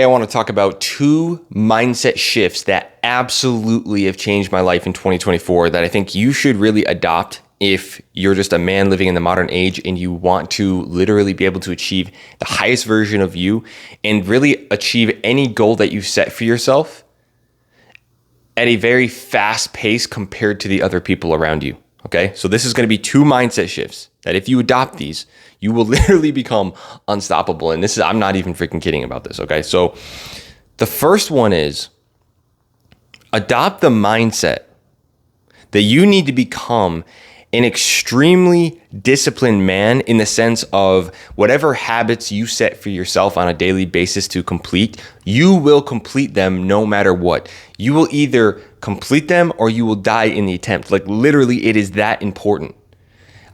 I want to talk about two mindset shifts that absolutely have changed my life in 2024 that I think you should really adopt if you're just a man living in the modern age and you want to literally be able to achieve the highest version of you and really achieve any goal that you set for yourself at a very fast pace compared to the other people around you. Okay, so this is going to be two mindset shifts that if you adopt these, you will literally become unstoppable. And I'm not even freaking kidding about this. Okay, so the first one is adopt the mindset that you need to become an extremely disciplined man in the sense of whatever habits you set for yourself on a daily basis to complete, you will complete them no matter what. You will either complete them or you will die in the attempt. Like literally, it is that important.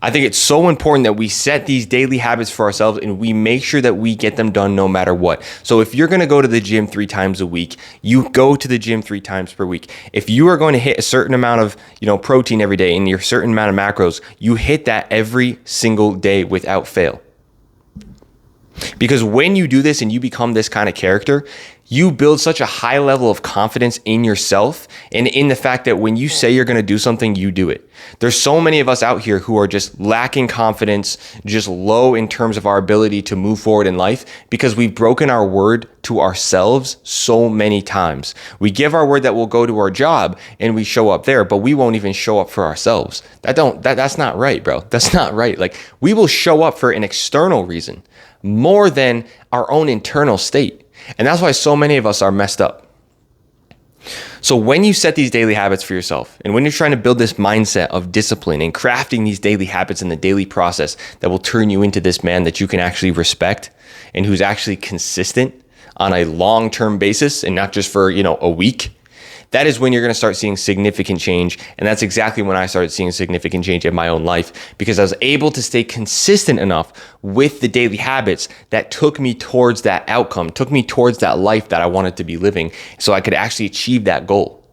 I think it's so important that we set these daily habits for ourselves and we make sure that we get them done no matter what. So if you're going to go to the gym 3 times a week, you go to the gym 3 times per week. If you are going to hit a certain amount of, protein every day and your certain amount of macros, you hit that every single day without fail. Because when you do this and you become this kind of character, you build such a high level of confidence in yourself and in the fact that when you say you're going to do something, you do it. There's so many of us out here who are just lacking confidence, just low in terms of our ability to move forward in life because we've broken our word to ourselves so many times. We give our word that we'll go to our job and we show up there, but we won't even show up for ourselves. That's not right, bro. That's not right. Like we will show up for an external reason more than our own internal state. And that's why so many of us are messed up. So when you set these daily habits for yourself, and when you're trying to build this mindset of discipline and crafting these daily habits in the daily process that will turn you into this man that you can actually respect and who's actually consistent on a long-term basis and not just for, a week, that is when you're going to start seeing significant change. And that's exactly when I started seeing significant change in my own life because I was able to stay consistent enough with the daily habits that took me towards that outcome, took me towards that life that I wanted to be living so I could actually achieve that goal.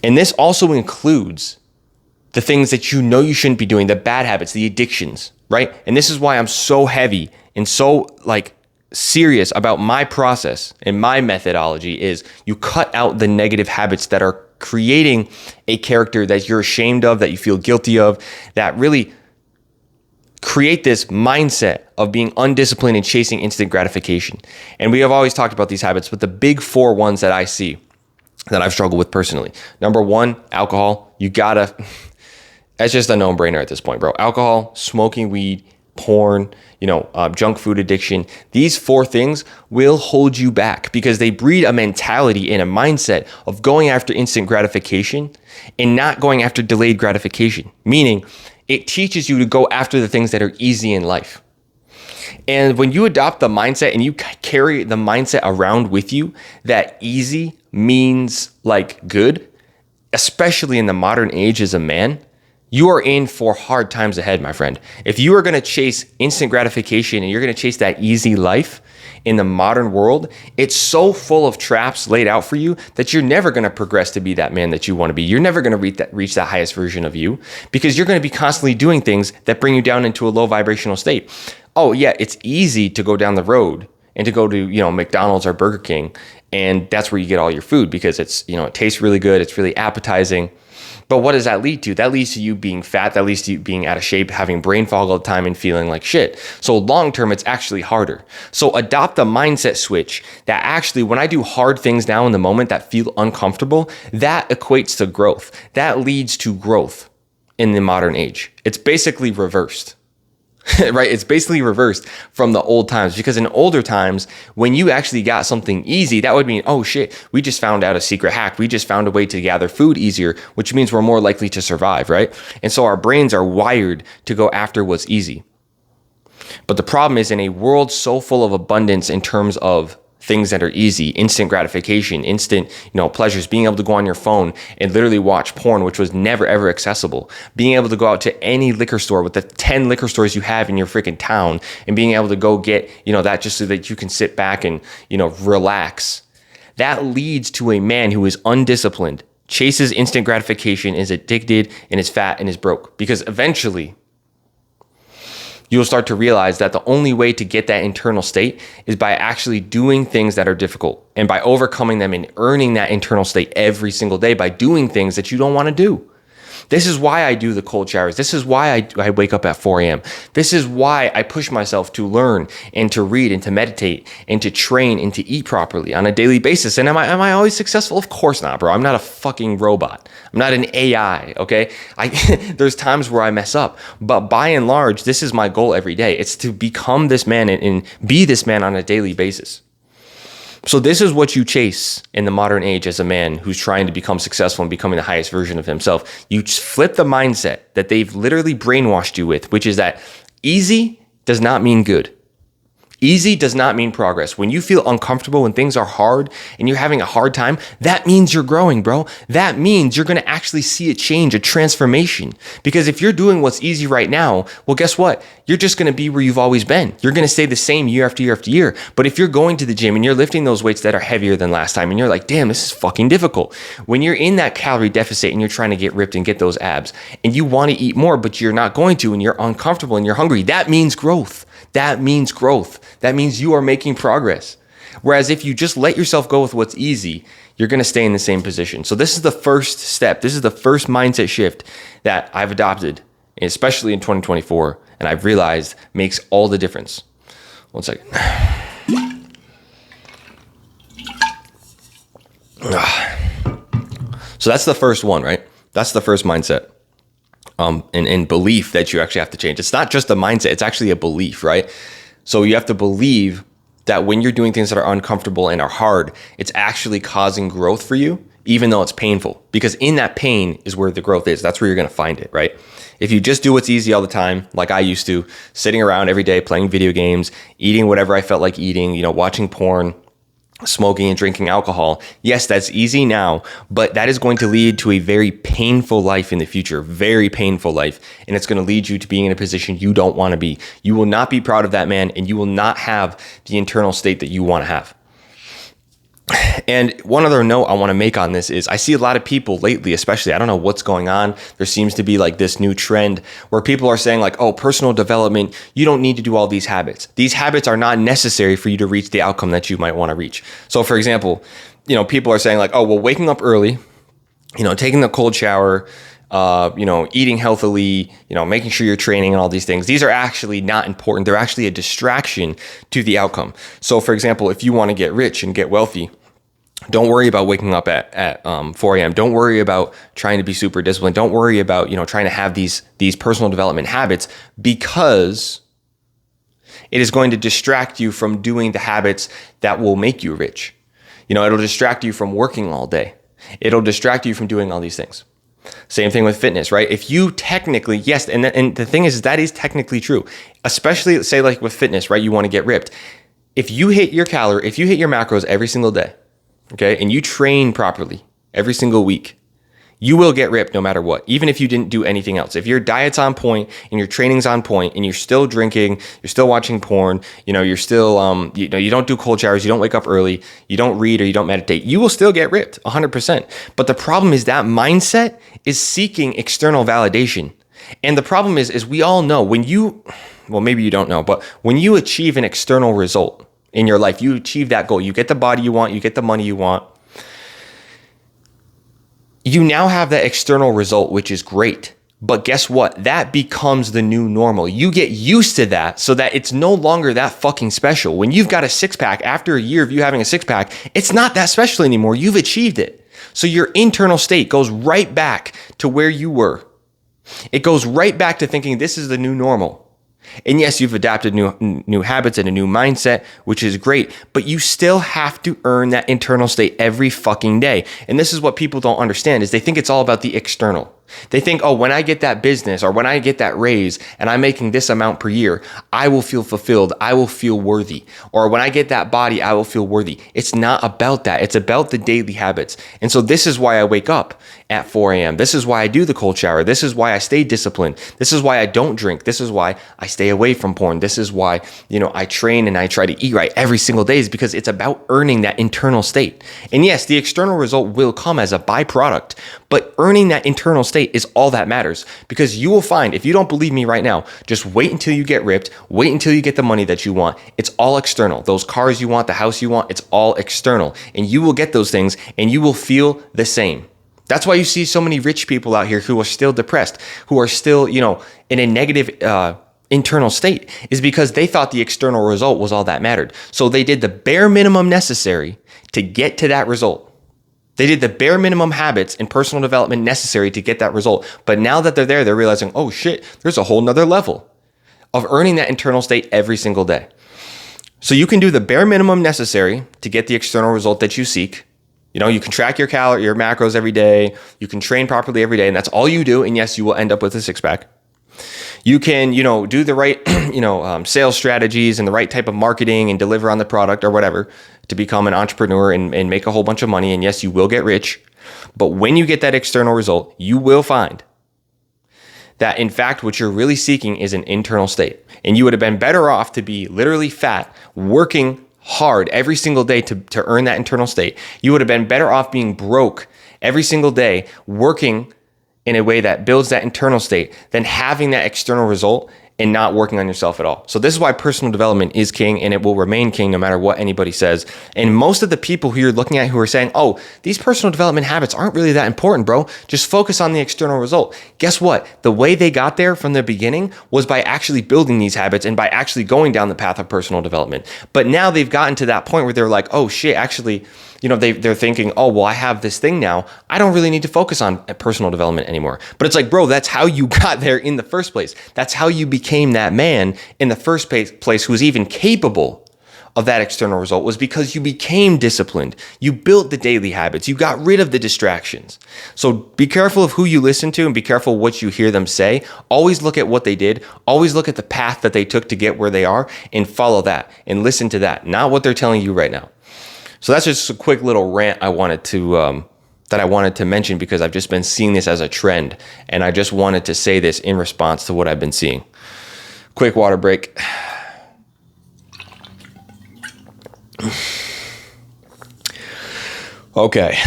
And this also includes the things that you shouldn't be doing, the bad habits, the addictions, right? And this is why I'm so heavy and so serious about my process and my methodology is you cut out the negative habits that are creating a character that you're ashamed of, that you feel guilty of, that really create this mindset of being undisciplined and chasing instant gratification. And we have always talked about these habits, but the big 4 ones that I see that I've struggled with personally. Number 1, alcohol. That's just a no-brainer at this point, bro. Alcohol, smoking weed, porn, junk food addiction. These 4 things will hold you back because they breed a mentality and a mindset of going after instant gratification and not going after delayed gratification. Meaning it teaches you to go after the things that are easy in life. And when you adopt the mindset and you carry the mindset around with you that easy means good, especially in the modern age as a man, you are in for hard times ahead, my friend. If you are going to chase instant gratification and you're going to chase that easy life in the modern world, it's so full of traps laid out for you that you're never going to progress to be that man that you want to be. You're never going to reach that highest version of you because you're going to be constantly doing things that bring you down into a low vibrational state. Oh yeah, it's easy to go down the road and to go to, McDonald's or Burger King, and that's where you get all your food because it's, it tastes really good, it's really appetizing. But what does that lead to? That leads to you being fat. That leads to you being out of shape, having brain fog all the time and feeling like shit. So long term, it's actually harder. So adopt a mindset switch that actually, when I do hard things now in the moment that feel uncomfortable, that equates to growth. That leads to growth in the modern age. It's basically reversed. Right? It's basically reversed from the old times because in older times, when you actually got something easy, that would mean, oh shit, we just found out a secret hack. We just found a way to gather food easier, which means we're more likely to survive, right? And so our brains are wired to go after what's easy. But the problem is in a world so full of abundance in terms of things that are easy, instant gratification, instant, pleasures, being able to go on your phone and literally watch porn, which was never ever accessible, being able to go out to any liquor store with the 10 liquor stores you have in your freaking town and being able to go get, that just so that you can sit back and, relax. That leads to a man who is undisciplined, chases instant gratification, is addicted, and is fat and is broke because eventually you'll start to realize that the only way to get that internal state is by actually doing things that are difficult and by overcoming them and earning that internal state every single day by doing things that you don't want to do. This is why I do the cold showers. This is why I wake up at 4 a.m. This is why I push myself to learn and to read and to meditate and to train and to eat properly on a daily basis. And am I always successful? Of course not, bro. I'm not a fucking robot. I'm not an AI, okay? There's times where I mess up. But by and large, this is my goal every day. It's to become this man and be this man on a daily basis. So this is what you chase in the modern age as a man who's trying to become successful and becoming the highest version of himself. You flip the mindset that they've literally brainwashed you with, which is that easy does not mean good. Easy does not mean progress. When you feel uncomfortable, when things are hard and you're having a hard time, that means you're growing, bro. That means you're going to actually see a change, a transformation. Because if you're doing what's easy right now, well, guess what? You're just going to be where you've always been. You're going to stay the same year after year after year. But if you're going to the gym and you're lifting those weights that are heavier than last time and you're like, damn, this is fucking difficult. When you're in that calorie deficit and you're trying to get ripped and get those abs and you want to eat more, but you're not going to and you're uncomfortable and you're hungry, that means growth. That means growth. That means you are making progress. Whereas if you just let yourself go with what's easy, you're going to stay in the same position. So this is the first step. This is the first mindset shift that I've adopted, especially in 2024, and I've realized makes all the difference. One second. So that's the first one, right? That's the first mindset. And belief that you actually have to change. It's not just a mindset, it's actually a belief, right? So you have to believe that when you're doing things that are uncomfortable and are hard, it's actually causing growth for you, even though it's painful. Because in that pain is where the growth is. That's where you're going to find it, right? If you just do what's easy all the time, like I used to, sitting around every day, playing video games, eating whatever I felt like eating, watching porn, smoking and drinking alcohol. Yes, that's easy now, but that is going to lead to a very painful life in the future, very painful life. And it's going to lead you to being in a position you don't want to be. You will not be proud of that man and you will not have the internal state that you want to have. And one other note I want to make on this is I see a lot of people lately, especially, I don't know what's going on. There seems to be like this new trend where people are saying like, oh, personal development, you don't need to do all these habits. These habits are not necessary for you to reach the outcome that you might want to reach. So for example, people are saying like, oh, well, waking up early, taking the cold shower, eating healthily, making sure you're training and all these things. These are actually not important. They're actually a distraction to the outcome. So for example, if you want to get rich and get wealthy, don't worry about waking up at 4 a.m. Don't worry about trying to be super disciplined. Don't worry about, trying to have these personal development habits, because it is going to distract you from doing the habits that will make you rich. It'll distract you from working all day. It'll distract you from doing all these things. Same thing with fitness, right? If you technically, yes, and the thing is that is technically true, especially say like with fitness, right? You want to get ripped. If you hit your macros every single day, okay, and you train properly every single week, you will get ripped no matter what, even if you didn't do anything else. If your diet's on point and your training's on point and you're still drinking, you're still watching porn, you're still, you don't do cold showers, you don't wake up early, you don't read or you don't meditate, you will still get ripped 100%. But the problem is that mindset is seeking external validation. And the problem is we all know maybe you don't know, but when you achieve an external result in your life, you achieve that goal, you get the body you want, you get the money you want, you now have that external result, which is great. But guess what? That becomes the new normal. You get used to that so that it's no longer that fucking special. When you've got a six pack, after a year of you having a six pack, it's not that special anymore. You've achieved it. So your internal state goes right back to where you were. It goes right back to thinking this is the new normal. And yes, you've adapted new habits and a new mindset, which is great, but you still have to earn that internal state every fucking day. And this is what people don't understand, is they think it's all about the external. They think, oh, when I get that business or when I get that raise and I'm making this amount per year, I will feel fulfilled. I will feel worthy. Or when I get that body, I will feel worthy. It's not about that. It's about the daily habits. And so this is why I wake up at 4 a.m. This is why I do the cold shower. This is why I stay disciplined. This is why I don't drink. This is why I stay away from porn. This is why, I train and I try to eat right every single day, is because it's about earning that internal state. And yes, the external result will come as a byproduct, but earning that internal state state is all that matters, because you will find, if you don't believe me right now, just wait until you get ripped, wait until you get the money that you want. It's all external. Those cars you want, the house you want, it's all external, and you will get those things and you will feel the same. That's why you see so many rich people out here who are still depressed, who are still, in a negative internal state, is because they thought the external result was all that mattered. So they did the bare minimum necessary to get to that result. They did the bare minimum habits and personal development necessary to get that result. But now that they're there, they're realizing, oh shit, there's a whole nother level of earning that internal state every single day. So you can do the bare minimum necessary to get the external result that you seek. You can track your your macros every day. You can train properly every day, and that's all you do. And yes, you will end up with a six pack. You can, do the right, sales strategies and the right type of marketing and deliver on the product or whatever to become an entrepreneur and make a whole bunch of money. And yes, you will get rich. But when you get that external result, you will find that, in fact, what you're really seeking is an internal state. And you would have been better off to be literally fat, working hard every single day to earn that internal state. You would have been better off being broke every single day, working in a way that builds that internal state than having that external result and not working on yourself at all. So this is why personal development is king, and it will remain king no matter what anybody says. And most of the people who you're looking at who are saying, oh, these personal development habits aren't really that important, bro, just focus on the external result. Guess what? The way they got there from the beginning was by actually building these habits and by actually going down the path of personal development. But now they've gotten to that point where they're like, oh shit, actually, they're thinking, oh, well, I have this thing now. I don't really need to focus on personal development anymore. But it's like, bro, that's how you got there in the first place. That's how you became that man in the first place who was even capable of that external result, was because you became disciplined. You built the daily habits. You got rid of the distractions. So be careful of who you listen to and be careful what you hear them say. Always look at what they did. Always look at the path that they took to get where they are and follow that and listen to that, not what they're telling you right now. So that's just a quick little rant I wanted to mention, because I've just been seeing this as a trend, and I just wanted to say this in response to what I've been seeing. Quick water break. Okay,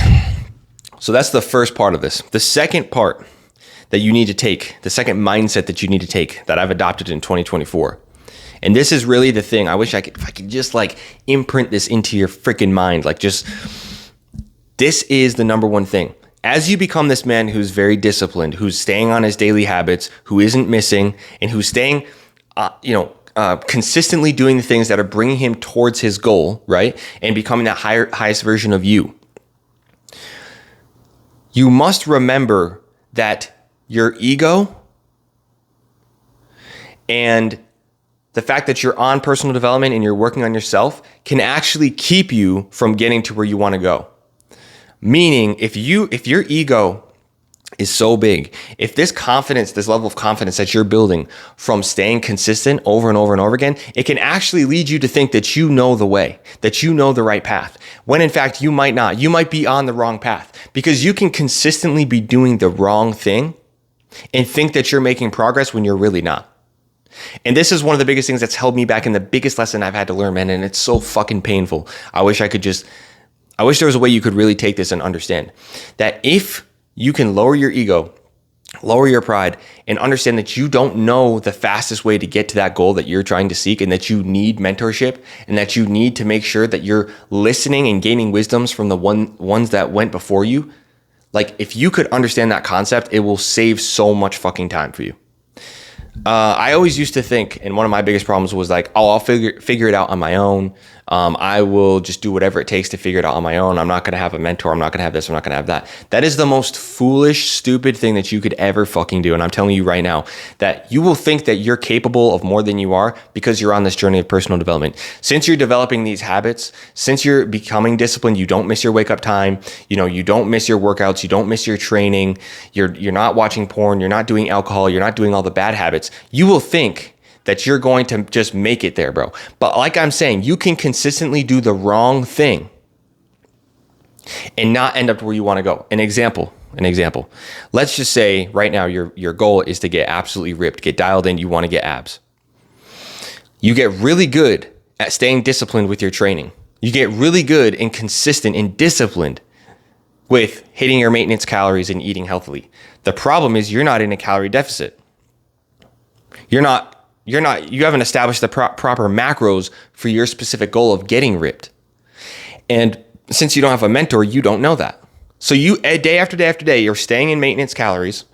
so that's the first part of this. The second part that you need to take, the second mindset that you need to take that I've adopted in 2024. And this is really the thing. I wish if I could just imprint this into your freaking mind. This is the number one thing. As you become this man who's very disciplined, who's staying on his daily habits, who isn't missing, and who's staying, consistently doing the things that are bringing him towards his goal, right? And becoming that highest version of you. You must remember that your ego and the fact that you're on personal development and you're working on yourself can actually keep you from getting to where you want to go. Meaning, if your ego is so big, if this level of confidence that you're building from staying consistent over and over and over again, it can actually lead you to think that you know the way, that you know the right path, when in fact you might not. You might be on the wrong path, because you can consistently be doing the wrong thing and think that you're making progress when you're really not. And this is one of the biggest things that's held me back, and the biggest lesson I've had to learn, man, and it's so fucking painful. I wish there was a way you could really take this and understand that if you can lower your ego, lower your pride, and understand that you don't know the fastest way to get to that goal that you're trying to seek, and that you need mentorship, and that you need to make sure that you're listening and gaining wisdoms from the ones that went before you. If you could understand that concept, it will save so much fucking time for you. I always used to think, and one of my biggest problems was I'll figure it out on my own. I will just do whatever it takes to figure it out on my own. I'm not going to have a mentor. I'm not going to have this. I'm not going to have that. That is the most foolish, stupid thing that you could ever fucking do. And I'm telling you right now that you will think that you're capable of more than you are because you're on this journey of personal development. Since you're developing these habits, since you're becoming disciplined, you don't miss your wake up time. You don't miss your workouts. You don't miss your training. You're not watching porn. You're not doing alcohol. You're not doing all the bad habits. You will think that you're going to just make it there, bro. But like I'm saying, you can consistently do the wrong thing and not end up where you want to go. An example. Let's just say right now your goal is to get absolutely ripped, get dialed in, you want to get abs. You get really good at staying disciplined with your training. You get really good and consistent and disciplined with hitting your maintenance calories and eating healthily. The problem is you're not in a calorie deficit. You haven't established the proper macros for your specific goal of getting ripped. And since you don't have a mentor, you don't know that. So you, day after day after day, you're staying in maintenance calories.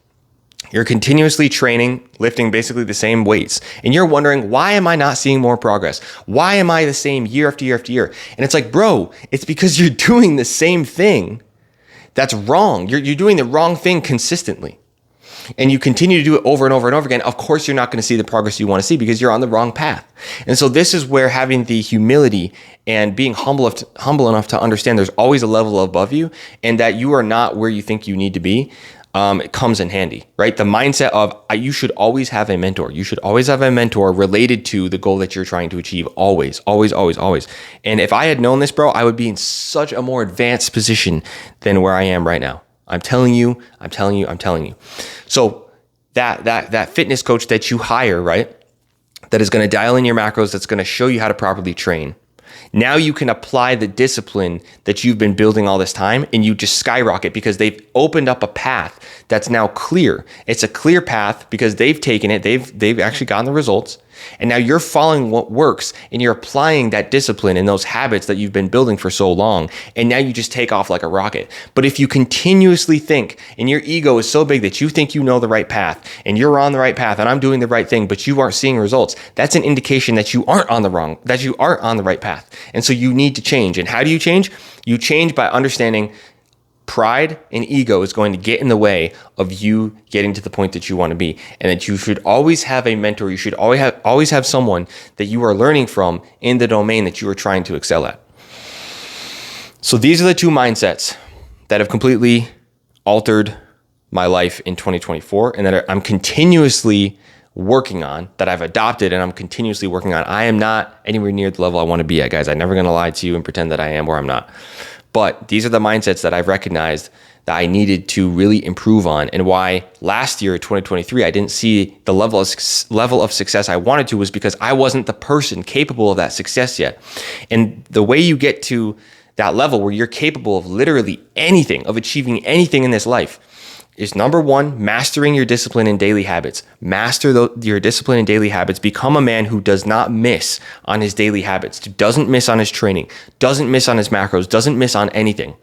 You're continuously training, lifting basically the same weights. And you're wondering, why am I not seeing more progress? Why am I the same year after year after year? And it's like, bro, it's because you're doing the same thing that's wrong. You're doing the wrong thing consistently. And you continue to do it over and over and over again. Of course, you're not going to see the progress you want to see because you're on the wrong path. And so this is where having the humility and being humble enough to understand there's always a level above you and that you are not where you think you need to be, it comes in handy, right? The mindset of you should always have a mentor. You should always have a mentor related to the goal that you're trying to achieve. Always, always, always, always. And if I had known this, bro, I would be in such a more advanced position than where I am right now. I'm telling you. So that fitness coach that you hire, right? That is going to dial in your macros, that's going to show you how to properly train. Now you can apply the discipline that you've been building all this time and you just skyrocket because they've opened up a path that's now clear. It's a clear path because they've taken it. They've actually gotten the results. And now you're following what works and you're applying that discipline and those habits that you've been building for so long. And now you just take off like a rocket. But if you continuously think and your ego is so big that you think you know the right path and you're on the right path and I'm doing the right thing, but you aren't seeing results, that's an indication that you aren't on the right path. And so you need to change. And how do you change? You change by understanding pride and ego is going to get in the way of you getting to the point that you want to be, and that you should always have a mentor. You should always have someone that you are learning from in the domain that you are trying to excel at. So these are the two mindsets that have completely altered my life in 2024 and that I'm continuously working on, that I've adopted and I'm continuously working on. I am not anywhere near the level I want to be at, guys. I'm never going to lie to you and pretend that I am where I'm not. But these are the mindsets that I've recognized that I needed to really improve on, and why last year, 2023, I didn't see the level of success I wanted to was because I wasn't the person capable of that success yet. And the way you get to that level where you're capable of literally anything, of achieving anything in this life, is number one, mastering your discipline and daily habits. Master your discipline and daily habits. Become a man who does not miss on his daily habits, who doesn't miss on his training, doesn't miss on his macros, doesn't miss on anything.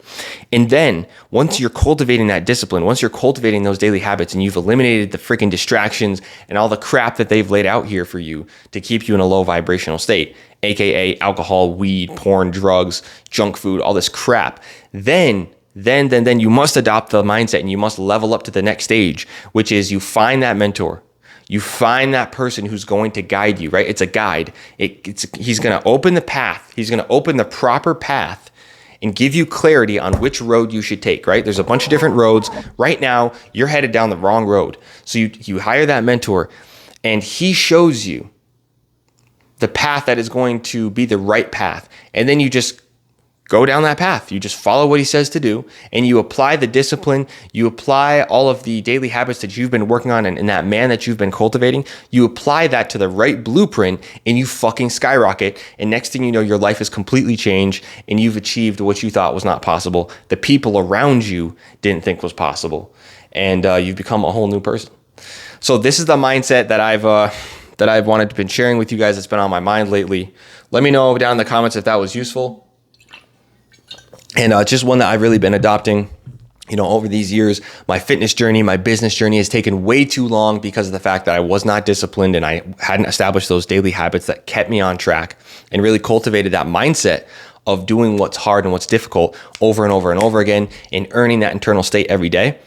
And then once you're cultivating that discipline, once you're cultivating those daily habits and you've eliminated the freaking distractions and all the crap that they've laid out here for you to keep you in a low vibrational state, aka alcohol, weed, porn, drugs, junk food, all this crap, then you must adopt the mindset and you must level up to the next stage, which is you find that mentor. You find that person who's going to guide you, right? It's a guide. He's going to open the path. He's going to open the proper path and give you clarity on which road you should take, right? There's a bunch of different roads. Right now, you're headed down the wrong road. So you hire that mentor and he shows you the path that is going to be the right path. And then you just go down that path. You just follow what he says to do, and you apply the discipline. You apply all of the daily habits that you've been working on and that man that you've been cultivating. You apply that to the right blueprint, and you fucking skyrocket. And next thing you know, your life has completely changed, and you've achieved what you thought was not possible. The people around you didn't think was possible, and you've become a whole new person. So this is the mindset that I've wanted to been sharing with you guys. It's been on my mind lately. Let me know down in the comments if that was useful. And just one that I've really been adopting, over these years. My fitness journey, my business journey has taken way too long because of the fact that I was not disciplined and I hadn't established those daily habits that kept me on track and really cultivated that mindset of doing what's hard and what's difficult over and over and over again and earning that internal state every day.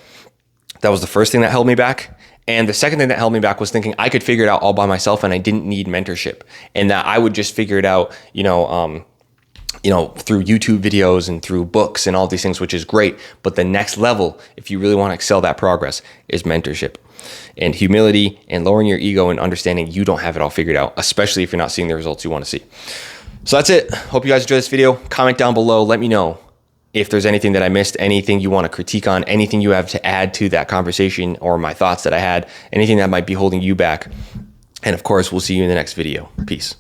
That was the first thing that held me back. And the second thing that held me back was thinking I could figure it out all by myself and I didn't need mentorship, and that I would just figure it out, through YouTube videos and through books and all these things, which is great. But the next level, if you really want to excel that progress, is mentorship and humility and lowering your ego and understanding you don't have it all figured out, especially if you're not seeing the results you want to see. So that's it. Hope you guys enjoyed this video. Comment down below. Let me know if there's anything that I missed, anything you want to critique on, anything you have to add to that conversation or my thoughts that I had, anything that might be holding you back. And of course, we'll see you in the next video. Peace.